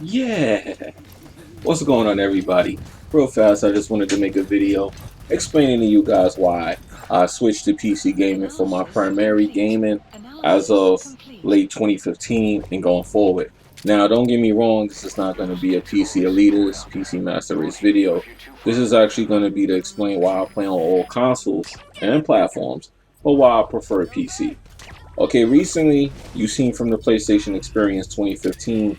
Yeah, what's going on, everybody? Real fast, I just wanted to make a video explaining to you guys why I switched to PC gaming for my primary gaming as of late 2015 and going forward. Now, don't get me wrong, this is not going to be a PC elitist, PC master race video. This is actually going to be to explain why I play on all consoles and platforms, but why I prefer PC. Okay, recently, you've seen from the PlayStation Experience 2015,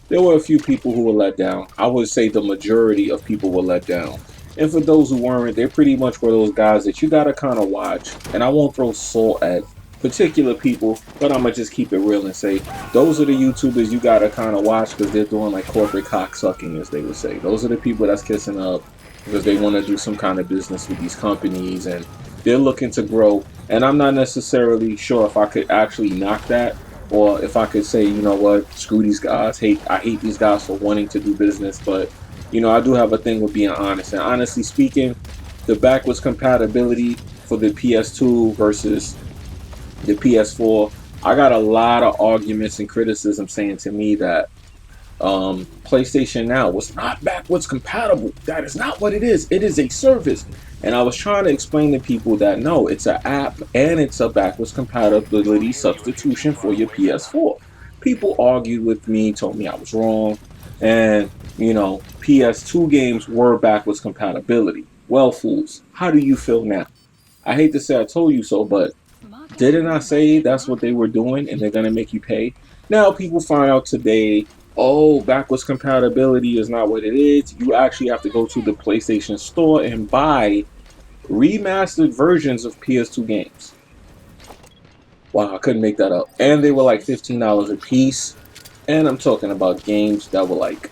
there were a few people who were let down. I would say the majority of people were let down. And for those who weren't, they pretty much were those guys that you gotta kind of watch. And I won't throw salt at particular people, but I'm gonna just keep it real and say those are the YouTubers you gotta kind of watch because they're doing like corporate cocksucking, as they would say. Those are the people that's kissing up because they want to do some kind of business with these companies and they're looking to grow. And I'm not necessarily sure if I could actually knock that, or if I could say, you know what, screw these guys. I hate these guys for wanting to do business. But you know, I do have a thing with being honest. And honestly speaking, the backwards compatibility for the PS2 versus the PS4, I got a lot of arguments and criticism saying to me that PlayStation Now was not backwards compatible. That is not what it is. It is a service. And I was trying to explain to people that no, it's an app and it's a backwards compatibility substitution for your PS4. People argued with me, told me I was wrong, and you know, PS2 games were backwards compatibility. Well, fools, how do you feel now? I hate to say I told you so, but didn't I say that's what they were doing and they're gonna make you pay? Now people find out today, oh, backwards compatibility is not what it is. You actually have to go to the PlayStation Store and buy remastered versions of PS2 games. Wow, I couldn't make that up. And they were like $15 a piece. And I'm talking about games that were like,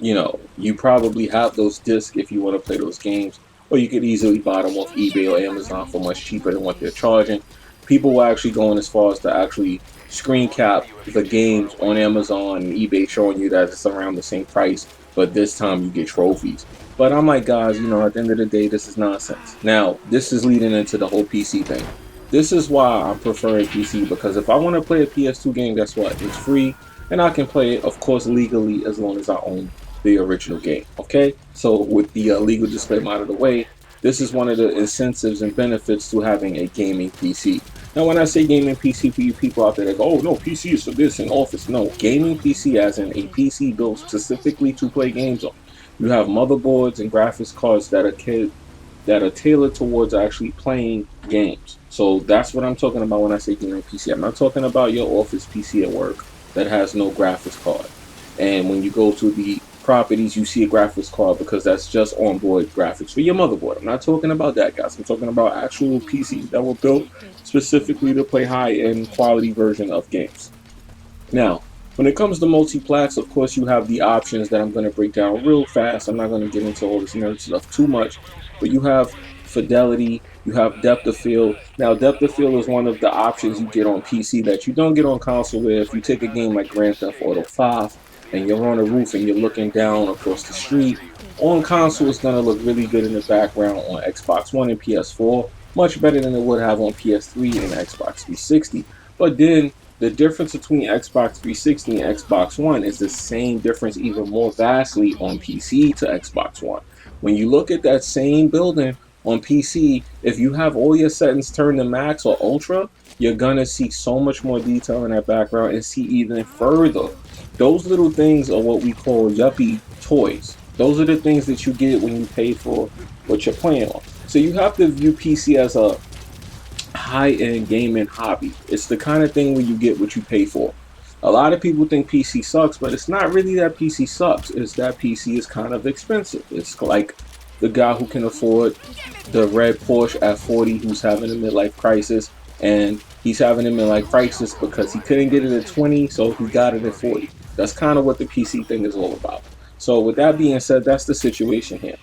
you know, you probably have those discs if you want to play those games, or you could easily buy them off eBay or Amazon for much cheaper than what they're charging. People were actually going as far as to actually screen cap the games on Amazon and eBay, showing you that it's around the same price, but this time you get trophies. But I'm like, guys, you know, at the end of the day, this is nonsense. Now, this is leading into the whole PC thing. This is why I'm preferring PC, because if I want to play a PS2 game, guess what? It's free, and I can play it, of course, legally, as long as I own the original game. Okay, so with the legal disclaimer out of the way, this is one of the incentives and benefits to having a gaming PC. Now, when I say gaming PC, for you people out there that go, oh no, PC is for this and Office, no, gaming PC as in a PC built specifically to play games on. You have motherboards and graphics cards that are tailored towards actually playing games. So that's what I'm talking about when I say gaming PC. I'm not talking about your office PC at work that has no graphics card. And when you go to the properties, you see a graphics card because that's just onboard graphics for your motherboard. I'm not talking about that, guys. I'm talking about actual PCs that were built specifically to play high-end quality version of games. Now, when it comes to multi-plats, of course, you have the options that I'm going to break down real fast. I'm not going to get into all this nerd stuff too much, but you have fidelity, you have depth of field. Now, depth of field is one of the options you get on PC that you don't get on console, where if you take a game like Grand Theft Auto 5 and you're on a roof and you're looking down across the street, on console it's going to look really good in the background on Xbox One and PS4, much better than it would have on PS3 and Xbox 360. But then the difference between Xbox 360 and Xbox One is the same difference, even more vastly, on PC to Xbox One. When you look at that same building on PC, if you have all your settings turned to max or ultra, you're gonna see so much more detail in that background and see even further. Those little things are what we call yuppie toys. Those are the things that you get when you pay for what you're playing on. So you have to view PC as a high-end gaming hobby. It's the kind of thing where you get what you pay for. A lot of people think PC sucks, but it's not really that PC sucks. It's that PC is kind of expensive. It's like the guy who can afford the red Porsche at 40 who's having a midlife crisis, and he's having a midlife crisis because he couldn't get it at 20, so he got it at 40. That's kind of what the PC thing is all about. So with that being said, that's the situation here.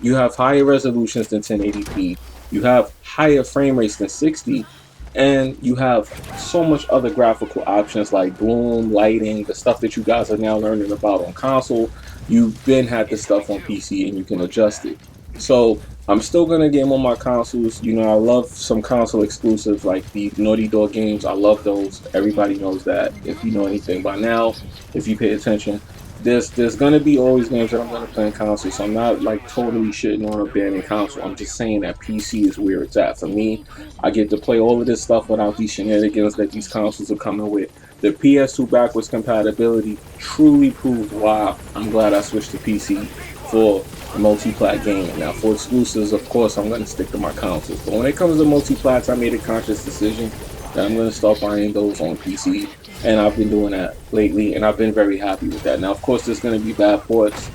You have higher resolutions than 1080p, you have higher frame rates than 60, and you have so much other graphical options like bloom, lighting, the stuff that you guys are now learning about on console. You've been had this stuff on PC and you can adjust it. So I'm still gonna game on my consoles. You know, I love some console exclusives like the Naughty Dog games. I love those. Everybody knows that if you know anything by now, if you pay attention. there's gonna be always games that I'm gonna play in console, so I'm not like totally shitting on or banning console. I'm just saying that PC is where it's at for me. I get to play all of this stuff without these shenanigans that these consoles are coming with. The PS2 backwards compatibility truly proves why I'm glad I switched to PC for multi-plat gaming. Now for exclusives, of course, I'm gonna stick to my consoles, but when it comes to multi-plats, I made a conscious decision that I'm gonna start buying those on PC, and I've been doing that lately, and I've been very happy with that. Now, of course, there's going to be bad ports,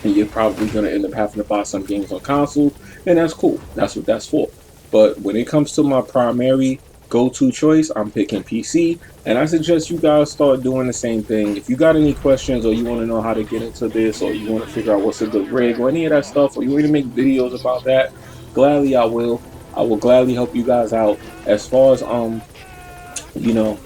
and you're probably going to end up having to buy some games on console, and that's cool. That's what that's for. But when it comes to my primary go-to choice, I'm picking PC, and I suggest you guys start doing the same thing. If you got any questions, or you want to know how to get into this, or you want to figure out what's a good rig, or any of that stuff, or you want to make videos about that, gladly I will. I will gladly help you guys out. As far as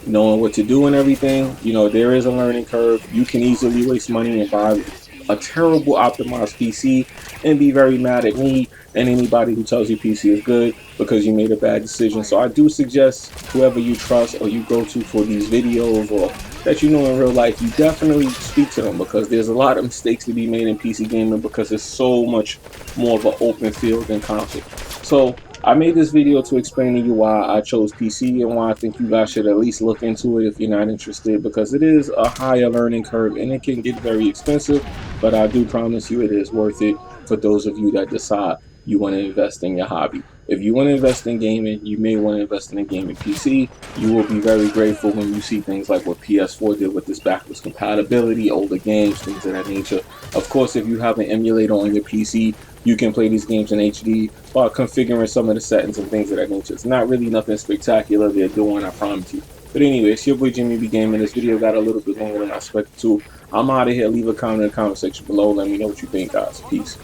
knowing what to do and everything, there is a learning curve. You can easily waste money and buy a terrible optimized PC and be very mad at me and anybody who tells you PC is good because you made a bad decision. So I do suggest whoever you trust or you go to for these videos or that in real life, you definitely speak to them, because there's a lot of mistakes to be made in PC gaming because it's so much more of an open field than console. So I made this video to explain to you why I chose PC and why I think you guys should at least look into it if you're not interested, because it is a higher learning curve and it can get very expensive, but I do promise you it is worth it for those of you that decide you want to invest in your hobby. If you want to invest in gaming, you may want to invest in a gaming PC. You will be very grateful when you see things like what PS4 did with this backwards compatibility, older games, things of that nature. Of course, if you have an emulator on your PC, you can play these games in HD while configuring some of the settings and things of that nature. It's not really nothing spectacular they're doing, I promise you. But anyway, it's your boy Jimmybgaming. This video got a little bit longer than I expected to. I'm out of here. Leave a comment in the comment section below. Let me know what you think, guys. Peace.